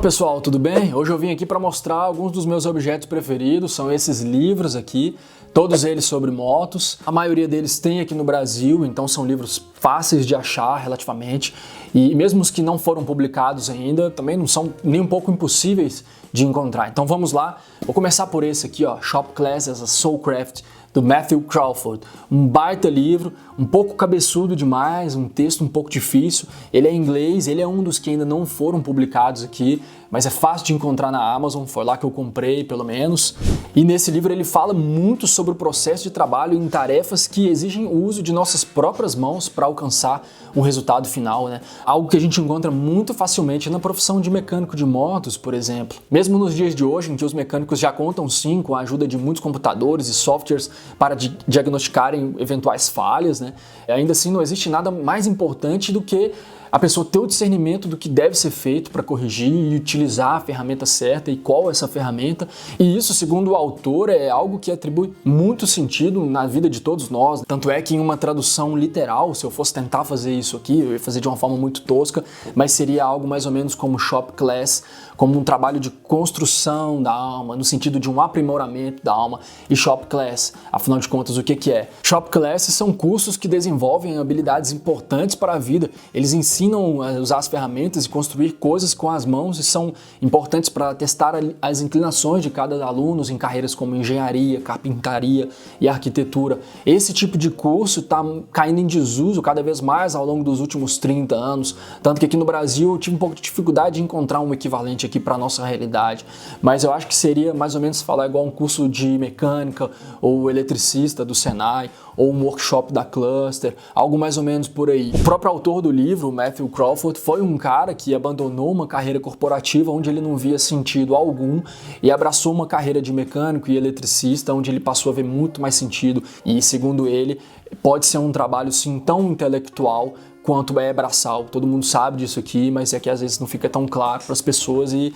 Oi pessoal, tudo bem? Hoje eu vim aqui para mostrar alguns dos meus objetos preferidos, são esses livros aqui, todos eles sobre motos. A maioria deles tem aqui no Brasil, então são livros fáceis de achar relativamente, e mesmo os que não foram publicados ainda, também não são nem um pouco impossíveis de encontrar. Então vamos lá, vou começar por esse aqui, ó, Shop Class as a Soulcraft, do Matthew Crawford. Um baita livro, um pouco cabeçudo demais, um texto um pouco difícil. Ele é em inglês, ele é um dos que ainda não foram publicados aqui, mas é fácil de encontrar na Amazon, foi lá que eu comprei pelo menos. E nesse livro ele fala muito sobre o processo de trabalho em tarefas que exigem o uso de nossas próprias mãos para alcançar o resultado final, né? Algo que a gente encontra muito facilmente na profissão de mecânico de motos, por exemplo. Mesmo nos dias de hoje, em que os mecânicos já contam sim com a ajuda de muitos computadores e softwares para diagnosticarem eventuais falhas, né? Ainda assim não existe nada mais importante do que a pessoa ter o discernimento do que deve ser feito para corrigir e utilizar a ferramenta certa e qual é essa ferramenta. E isso, segundo o autor, é algo que atribui muito sentido na vida de todos nós. Tanto é que em uma tradução literal, se eu fosse tentar fazer isso aqui, eu ia fazer de uma forma muito tosca, mas seria algo mais ou menos como Shop Class, como um trabalho de construção da alma, no sentido de um aprimoramento da alma. E Shop Class, afinal de contas, o que é? Shop Classes são cursos que desenvolvem habilidades importantes para a vida. Eles ensinam a usar as ferramentas e construir coisas com as mãos e são importantes para testar as inclinações de cada aluno em carreiras como engenharia, carpintaria e arquitetura. Esse tipo de curso está caindo em desuso cada vez mais ao longo dos últimos 30 anos, tanto que aqui no Brasil eu tive um pouco de dificuldade de encontrar um equivalente aqui para a nossa realidade, mas eu acho que seria mais ou menos falar igual um curso de mecânica ou eletricista do Senai ou um workshop da Cluster, algo mais ou menos por aí. O próprio autor do livro, Matthew Crawford, foi um cara que abandonou uma carreira corporativa onde ele não via sentido algum e abraçou uma carreira de mecânico e eletricista onde ele passou a ver muito mais sentido e, segundo ele, pode ser um trabalho sim tão intelectual quanto é braçal. Todo mundo sabe disso aqui, mas é que às vezes não fica tão claro para as pessoas e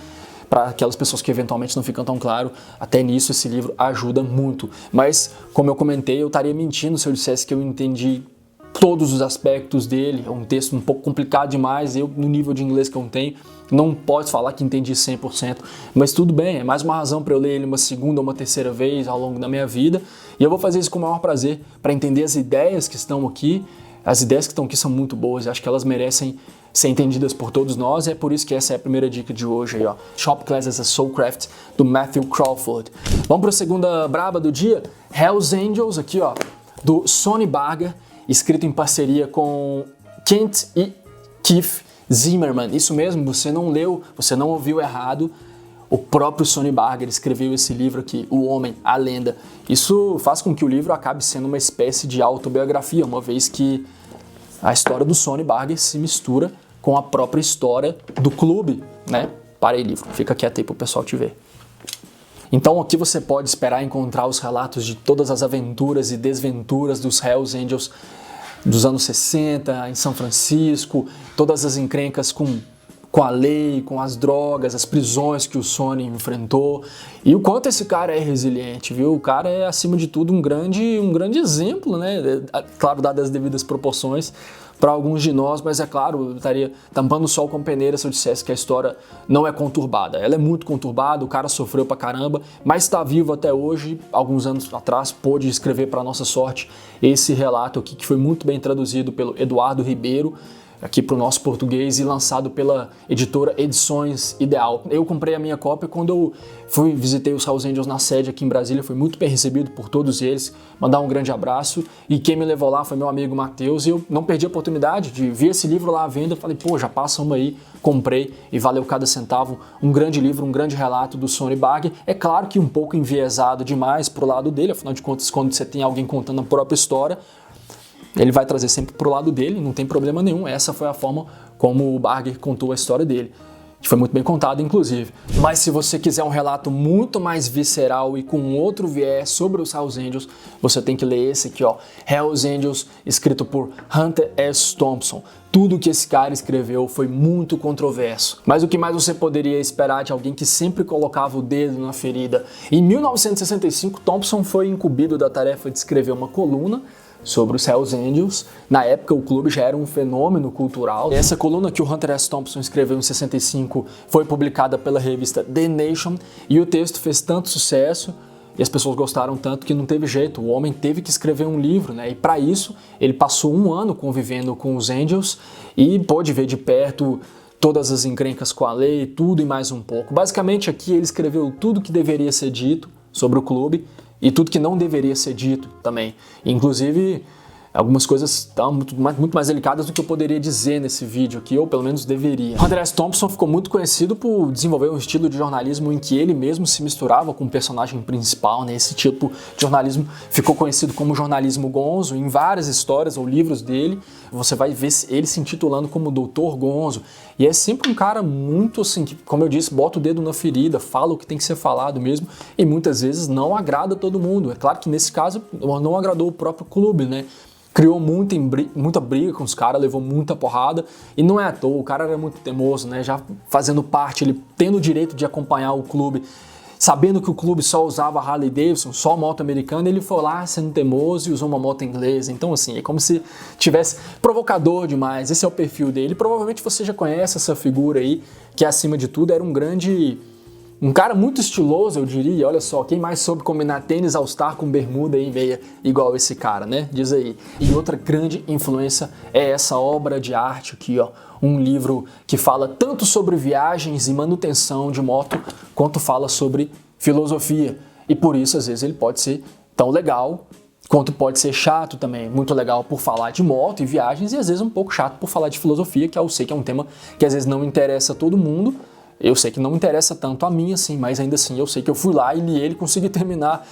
para aquelas pessoas que eventualmente não ficam tão claro, até nisso esse livro ajuda muito. Mas, como eu comentei, eu estaria mentindo se eu dissesse que eu entendi todos os aspectos dele. É um texto um pouco complicado demais, eu, no nível de inglês que eu tenho, não posso falar que entendi 100%, mas tudo bem, é mais uma razão para eu ler ele uma segunda ou uma terceira vez ao longo da minha vida, e eu vou fazer isso com o maior prazer, para entender as ideias que estão aqui. As ideias que estão aqui são muito boas, eu acho que elas merecem ser entendidas por todos nós, e é por isso que essa é a primeira dica de hoje aí, ó. Shop Class as a Soulcraft, do Matthew Crawford. Vamos para a segunda braba do dia? Hells Angels, aqui ó, do Sonny Barger, escrito em parceria com Kent e Keith Zimmerman. Isso mesmo, você não leu, você não ouviu errado. O próprio Sonny Barger escreveu esse livro aqui, O Homem, a Lenda. Isso faz com que o livro acabe sendo uma espécie de autobiografia, uma vez que a história do Sonny Barger se mistura com a própria história do clube, né? Para aí, livro, fica quieto aí pro pessoal te ver. Então aqui você pode esperar encontrar os relatos de todas as aventuras e desventuras dos Hells Angels dos anos 60, em São Francisco, todas as encrencas com a lei, com as drogas, as prisões que o Sonny enfrentou e o quanto esse cara é resiliente, viu? O cara é, acima de tudo, um grande exemplo, né? Claro, dadas as devidas proporções para alguns de nós, mas é claro, eu estaria tampando o sol com peneira se eu dissesse que a história não é conturbada. Ela é muito conturbada, o cara sofreu pra caramba, mas está vivo até hoje. Alguns anos atrás pôde escrever, para nossa sorte, esse relato aqui, que foi muito bem traduzido pelo Eduardo Ribeiro, aqui para o nosso português e lançado pela editora Edições Ideal. Eu comprei a minha cópia quando eu visitei os Hells Angels na sede aqui em Brasília, fui muito bem recebido por todos eles, mandar um grande abraço, e quem me levou lá foi meu amigo Matheus, e eu não perdi a oportunidade de ver esse livro lá à venda, falei, pô, já passa uma aí, comprei e valeu cada centavo. Um grande livro, um grande relato do Sonny Barger, é claro que um pouco enviesado demais pro lado dele, afinal de contas, quando você tem alguém contando a própria história, ele vai trazer sempre pro lado dele, não tem problema nenhum. Essa foi a forma como o Barger contou a história dele, que foi muito bem contado, inclusive. Mas se você quiser um relato muito mais visceral e com outro viés sobre os Hells Angels, você tem que ler esse aqui, ó, Hells Angels, escrito por Hunter S. Thompson. Tudo que esse cara escreveu foi muito controverso. Mas o que mais você poderia esperar de alguém que sempre colocava o dedo na ferida? Em 1965, Thompson foi incumbido da tarefa de escrever uma coluna sobre os Hells Angels. Na época o clube já era um fenômeno cultural. Essa coluna que o Hunter S. Thompson escreveu em 65 foi publicada pela revista The Nation e o texto fez tanto sucesso e as pessoas gostaram tanto que não teve jeito, o homem teve que escrever um livro, né? E para isso ele passou um ano convivendo com os Angels e pôde ver de perto todas as encrencas com a lei, tudo e mais um pouco. Basicamente aqui ele escreveu tudo que deveria ser dito sobre o clube e tudo que não deveria ser dito também. Inclusive, algumas coisas estão muito mais delicadas do que eu poderia dizer nesse vídeo aqui, ou pelo menos deveria. Hunter S. Thompson ficou muito conhecido por desenvolver um estilo de jornalismo em que ele mesmo se misturava com o personagem principal, né? Esse tipo de jornalismo ficou conhecido como jornalismo gonzo. Em várias histórias ou livros dele, você vai ver ele se intitulando como Doutor Gonzo. E é sempre um cara muito assim, que, como eu disse, bota o dedo na ferida, fala o que tem que ser falado mesmo, e muitas vezes não agrada todo mundo. É claro que nesse caso não agradou o próprio clube, né? Criou muita briga com os caras, levou muita porrada, e não é à toa, o cara era muito teimoso, né? Já fazendo parte, ele tendo o direito de acompanhar o clube, sabendo que o clube só usava Harley Davidson, só moto americana, ele foi lá sendo teimoso e usou uma moto inglesa. Então assim, é como se tivesse provocador demais, esse é o perfil dele. Provavelmente você já conhece essa figura aí, que acima de tudo era um cara muito estiloso, eu diria. Olha só, quem mais soube combinar tênis All-Star com bermuda e meia igual esse cara, né? Diz aí. E outra grande influência é essa obra de arte aqui, ó. Um livro que fala tanto sobre viagens e manutenção de moto, quanto fala sobre filosofia. E por isso, às vezes, ele pode ser tão legal, quanto pode ser chato também. Muito legal por falar de moto e viagens, e às vezes um pouco chato por falar de filosofia, que eu sei que é um tema que às vezes não interessa a todo mundo. Eu sei que não me interessa tanto a mim assim, mas ainda assim eu sei que eu fui lá e li ele e consegui terminar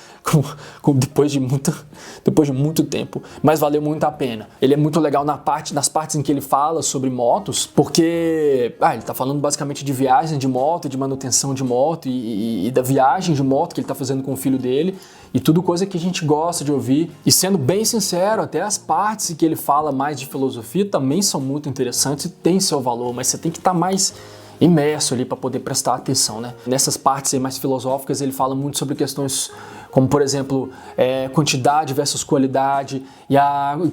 depois de muito tempo, mas valeu muito a pena. Ele é muito legal nas partes em que ele fala sobre motos, porque ele tá falando basicamente de viagem de moto, de manutenção de moto e da viagem de moto que ele tá fazendo com o filho dele, e tudo coisa que a gente gosta de ouvir. E sendo bem sincero, até as partes em que ele fala mais de filosofia também são muito interessantes e têm seu valor, mas você tem que estar mais imerso ali para poder prestar atenção, né? Nessas partes aí mais filosóficas ele fala muito sobre questões como, por exemplo, quantidade versus qualidade e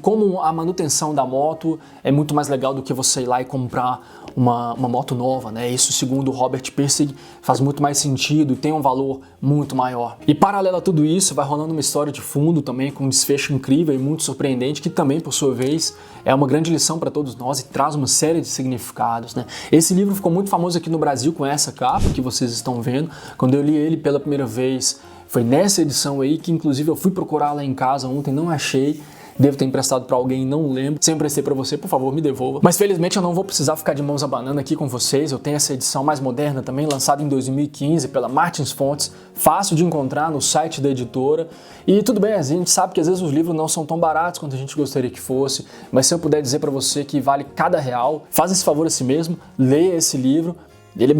como a manutenção da moto é muito mais legal do que você ir lá e comprar uma moto nova, né? Isso, segundo o Robert Pirsig, faz muito mais sentido e tem um valor muito maior. E paralelo a tudo isso, vai rolando uma história de fundo também com um desfecho incrível e muito surpreendente, que também, por sua vez, é uma grande lição para todos nós e traz uma série de significados, né? Esse livro ficou muito famoso aqui no Brasil com essa capa que vocês estão vendo. Quando eu li ele pela primeira vez, foi nessa edição aí, que inclusive eu fui procurar lá em casa ontem, não achei. Devo ter emprestado para alguém, não lembro. Se eu emprestei para você, por favor, me devolva. Mas felizmente eu não vou precisar ficar de mãos abanando aqui com vocês. Eu tenho essa edição mais moderna também, lançada em 2015 pela Martins Fontes, fácil de encontrar no site da editora. E tudo bem, a gente sabe que às vezes os livros não são tão baratos quanto a gente gostaria que fosse, mas se eu puder dizer para você que vale cada real, faz esse favor a si mesmo, leia esse livro. Ele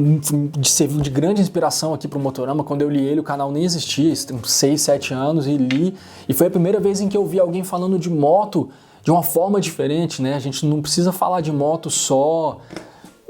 serviu de grande inspiração aqui para o Motorama. Quando eu li ele, o canal nem existia, tem 6, 7 anos, e li. E foi a primeira vez em que eu vi alguém falando de moto de uma forma diferente, né? A gente não precisa falar de moto só...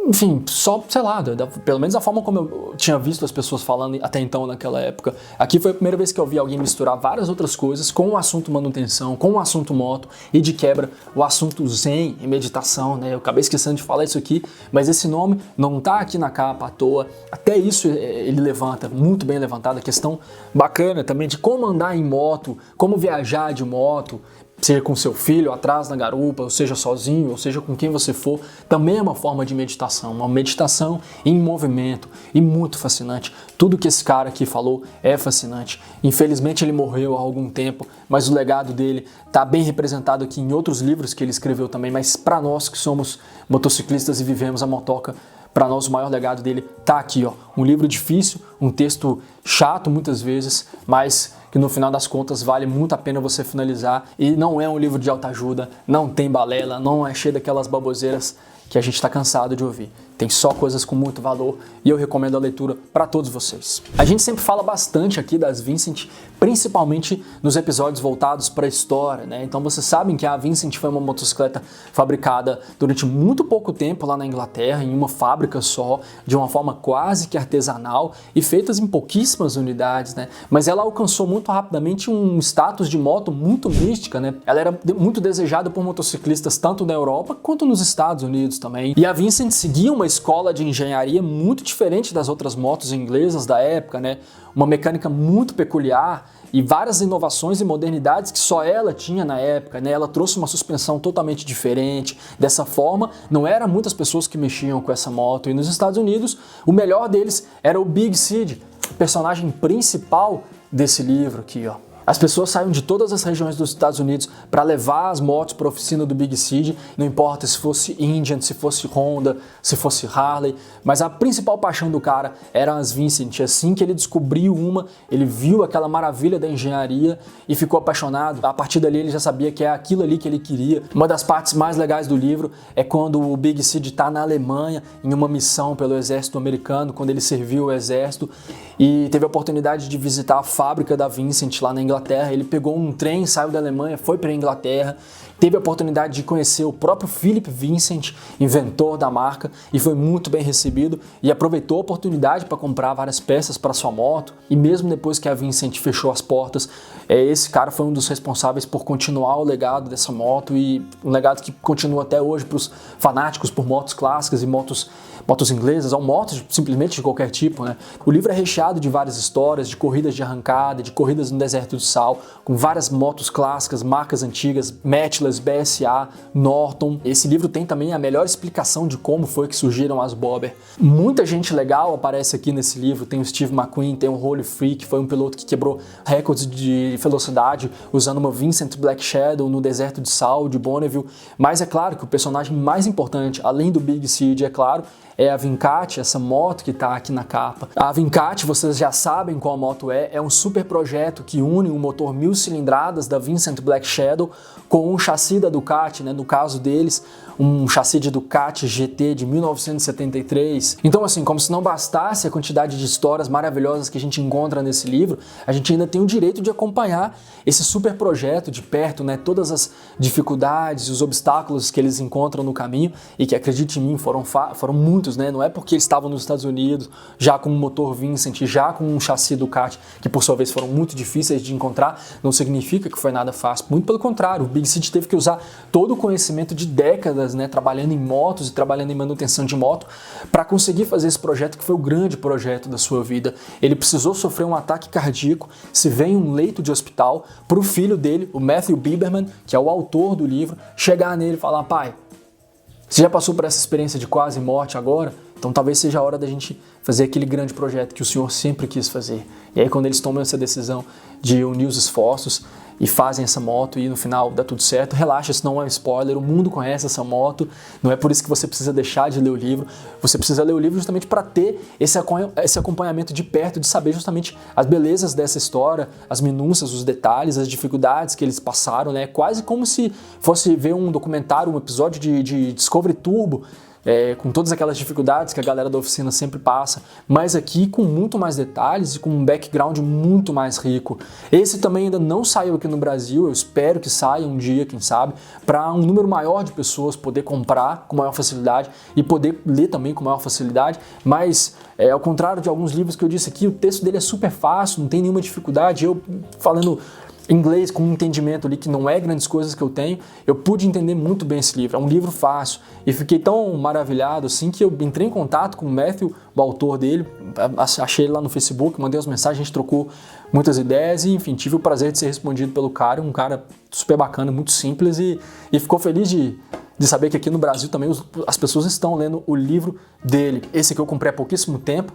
Enfim, só, sei lá, pelo menos a forma como eu tinha visto as pessoas falando até então naquela época. Aqui foi a primeira vez que eu vi alguém misturar várias outras coisas com o assunto manutenção, com o assunto moto e de quebra o assunto zen e meditação, né? Eu acabei esquecendo de falar isso aqui, mas esse nome não tá aqui na capa à toa. Até isso ele levanta, muito bem levantado, a questão bacana também de como andar em moto, como viajar de moto, seja com seu filho atrás na garupa, ou seja sozinho, ou seja com quem você for, também é uma forma de meditação, uma meditação em movimento e muito fascinante. Tudo que esse cara aqui falou é fascinante. Infelizmente ele morreu há algum tempo, mas o legado dele está bem representado aqui em outros livros que ele escreveu também, mas para nós que somos motociclistas e vivemos a motoca, para nós o maior legado dele tá aqui, ó. Um livro difícil, um texto chato muitas vezes, mas que no final das contas vale muito a pena você finalizar. E não é um livro de autoajuda, não tem balela, não é cheio daquelas baboseiras que a gente está cansado de ouvir. Tem só coisas com muito valor e eu recomendo a leitura para todos vocês. A gente sempre fala bastante aqui das Vincent, principalmente nos episódios voltados para a história, né? Então vocês sabem que a Vincent foi uma motocicleta fabricada durante muito pouco tempo lá na Inglaterra, em uma fábrica só, de uma forma quase que artesanal e feitas em pouquíssimas unidades, né? Mas ela alcançou muito rapidamente um status de moto muito mística, né? Ela era muito desejada por motociclistas tanto na Europa quanto nos Estados Unidos também. E a Vincent seguia uma escola de engenharia muito diferente das outras motos inglesas da época, né? Uma mecânica muito peculiar e várias inovações e modernidades que só ela tinha na época, né? Ela trouxe uma suspensão totalmente diferente. Dessa forma, não eram muitas pessoas que mexiam com essa moto. E nos Estados Unidos, o melhor deles era o Big Sid, o personagem principal desse livro aqui, ó. As pessoas saíam de todas as regiões dos Estados Unidos para levar as motos para a oficina do Big Sid, não importa se fosse Indian, se fosse Honda, se fosse Harley, mas a principal paixão do cara eram as Vincent. Assim que ele descobriu uma, ele viu aquela maravilha da engenharia e ficou apaixonado. A partir dali ele já sabia que é aquilo ali que ele queria. Uma das partes mais legais do livro é quando o Big Sid está na Alemanha em uma missão pelo exército americano, quando ele serviu o exército e teve a oportunidade de visitar a fábrica da Vincent lá na Inglaterra. Ele pegou um trem, saiu da Alemanha, foi para a Inglaterra, teve a oportunidade de conhecer o próprio Philip Vincent, inventor da marca, e foi muito bem recebido e aproveitou a oportunidade para comprar várias peças para sua moto. E mesmo depois que a Vincent fechou as portas, esse cara foi um dos responsáveis por continuar o legado dessa moto, e um legado que continua até hoje para os fanáticos por motos clássicas e motos inglesas, ou motos simplesmente de qualquer tipo, né? O livro é recheado de várias histórias, de corridas de arrancada, de corridas no deserto de sal, com várias motos clássicas, marcas antigas, Matchless, BSA, Norton. Esse livro tem também a melhor explicação de como foi que surgiram as Bobber. Muita gente legal aparece aqui nesse livro. Tem o Steve McQueen, tem o Holy Free, que foi um piloto que quebrou recordes de velocidade usando uma Vincent Black Shadow no deserto de sal de Bonneville. Mas é claro que o personagem mais importante, além do Big Sid, é claro, é a Vincati, essa moto que está aqui na capa. A Vincati, vocês já sabem qual moto é um super projeto que une um motor 1000 cilindradas da Vincent Black Shadow com um chassi da Ducati, né? No caso deles, um chassi de Ducati GT de 1973. Então, assim, como se não bastasse a quantidade de histórias maravilhosas que a gente encontra nesse livro, a gente ainda tem o direito de acompanhar esse super projeto de perto, né? Todas as dificuldades, os obstáculos que eles encontram no caminho e que, acredite em mim, foram muitos, né? Não é porque eles estavam nos Estados Unidos já com um motor Vincent, já com um chassi Ducati, que por sua vez foram muito difíceis de encontrar, não significa que foi nada fácil. Muito pelo contrário, o Big Sid teve que usar todo o conhecimento de décadas, né, trabalhando em motos e trabalhando em manutenção de moto para conseguir fazer esse projeto que foi o grande projeto da sua vida. Ele precisou sofrer um ataque cardíaco, se vê em um leito de hospital, para o filho dele, o Matthew Biberman, que é o autor do livro, chegar nele e falar: pai, você já passou por essa experiência de quase morte agora? Então talvez seja a hora da gente fazer aquele grande projeto que o senhor sempre quis fazer. E aí quando eles tomam essa decisão de unir os esforços e fazem essa moto e no final dá tudo certo, relaxa, isso não é um spoiler, o mundo conhece essa moto, não é por isso que você precisa deixar de ler o livro, você precisa ler o livro justamente para ter esse acompanhamento de perto, de saber justamente as belezas dessa história, as minúcias, os detalhes, as dificuldades que eles passaram, né? Quase como se fosse ver um documentário, um episódio de Discovery Turbo, com todas aquelas dificuldades que a galera da oficina sempre passa, mas aqui com muito mais detalhes e com um background muito mais rico. Esse também ainda não saiu aqui no Brasil, eu espero que saia um dia, quem sabe, para um número maior de pessoas poder comprar com maior facilidade e poder ler também com maior facilidade, mas ao contrário de alguns livros que eu disse aqui, o texto dele é super fácil, não tem nenhuma dificuldade. Eu falando inglês com um entendimento ali que não é grandes coisas que eu tenho, eu pude entender muito bem esse livro. É um livro fácil e fiquei tão maravilhado assim que eu entrei em contato com o Matthew, o autor dele, achei ele lá no Facebook, mandei as mensagens, a gente trocou muitas ideias e enfim, tive o prazer de ser respondido pelo cara, um cara super bacana, muito simples e ficou feliz de saber que aqui no Brasil também as pessoas estão lendo o livro dele. Esse aqui eu comprei há pouquíssimo tempo.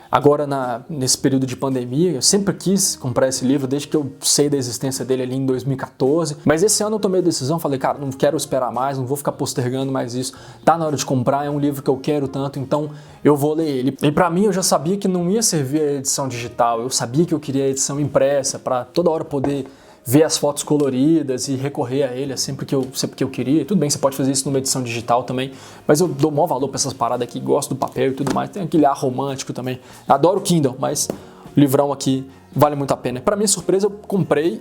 Agora, nesse período de pandemia, eu sempre quis comprar esse livro, desde que eu sei da existência dele ali em 2014. Mas esse ano eu tomei a decisão, falei, cara, não quero esperar mais, não vou ficar postergando mais isso. Tá na hora de comprar, é um livro que eu quero tanto, então eu vou ler ele. E pra mim, eu já sabia que não ia servir a edição digital, eu sabia que eu queria a edição impressa, para toda hora poder ver as fotos coloridas e recorrer a ele sempre que eu queria. Tudo bem, você pode fazer isso numa edição digital também, mas eu dou maior valor para essas paradas aqui, gosto do papel e tudo mais. Tem aquele ar romântico também. Adoro o Kindle, mas o livrão aqui vale muito a pena. Para minha surpresa, eu comprei,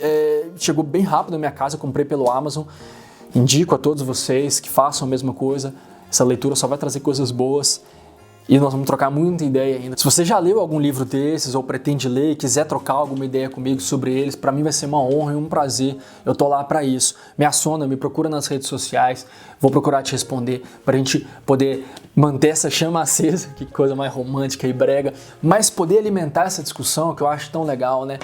chegou bem rápido na minha casa, eu comprei pelo Amazon. Indico a todos vocês que façam a mesma coisa. Essa leitura só vai trazer coisas boas. E nós vamos trocar muita ideia ainda. Se você já leu algum livro desses ou pretende ler e quiser trocar alguma ideia comigo sobre eles, para mim vai ser uma honra e um prazer. Eu tô lá para isso. Me aciona, me procura nas redes sociais, vou procurar te responder para a gente poder manter essa chama acesa, que coisa mais romântica e brega, mas poder alimentar essa discussão que eu acho tão legal, né?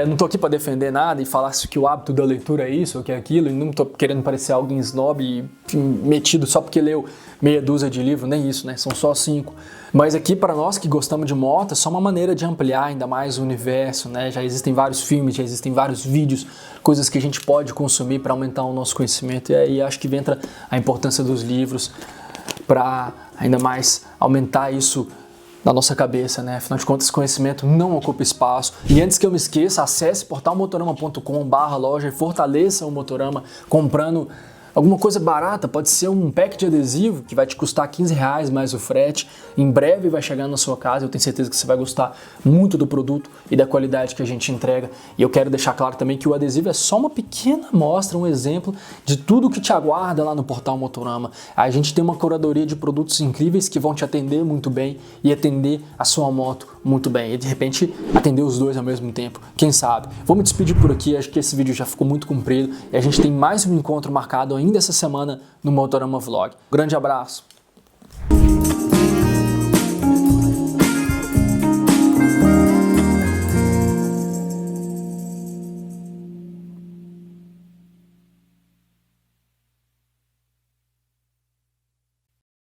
Não tô aqui para defender nada e falar que o hábito da leitura é isso ou que é aquilo, e não tô querendo parecer alguém snob e metido só porque leu meia dúzia de livros, nem isso, né? São só 5. Mas aqui, para nós que gostamos de moto, é só uma maneira de ampliar ainda mais o universo, né? Já existem vários filmes, já existem vários vídeos, coisas que a gente pode consumir para aumentar o nosso conhecimento. E aí acho que entra a importância dos livros para ainda mais aumentar isso na nossa cabeça, né? Afinal de contas, conhecimento não ocupa espaço. E antes que eu me esqueça, acesse portalmotorama.com/loja e fortaleça o Motorama comprando alguma coisa barata. Pode ser um pack de adesivo que vai te custar R$15 mais o frete. Em breve vai chegar na sua casa. Eu tenho certeza que você vai gostar muito do produto e da qualidade que a gente entrega. E eu quero deixar claro também que o adesivo é só uma pequena amostra, um exemplo de tudo que te aguarda lá no Portal Motorama. A gente tem uma curadoria de produtos incríveis que vão te atender muito bem e atender a sua moto muito bem. E de repente atender os dois ao mesmo tempo. Quem sabe? Vou me despedir por aqui. Acho que esse vídeo já ficou muito comprido. E a gente tem mais um encontro marcado ainda essa semana no Motorama Vlog. Grande abraço!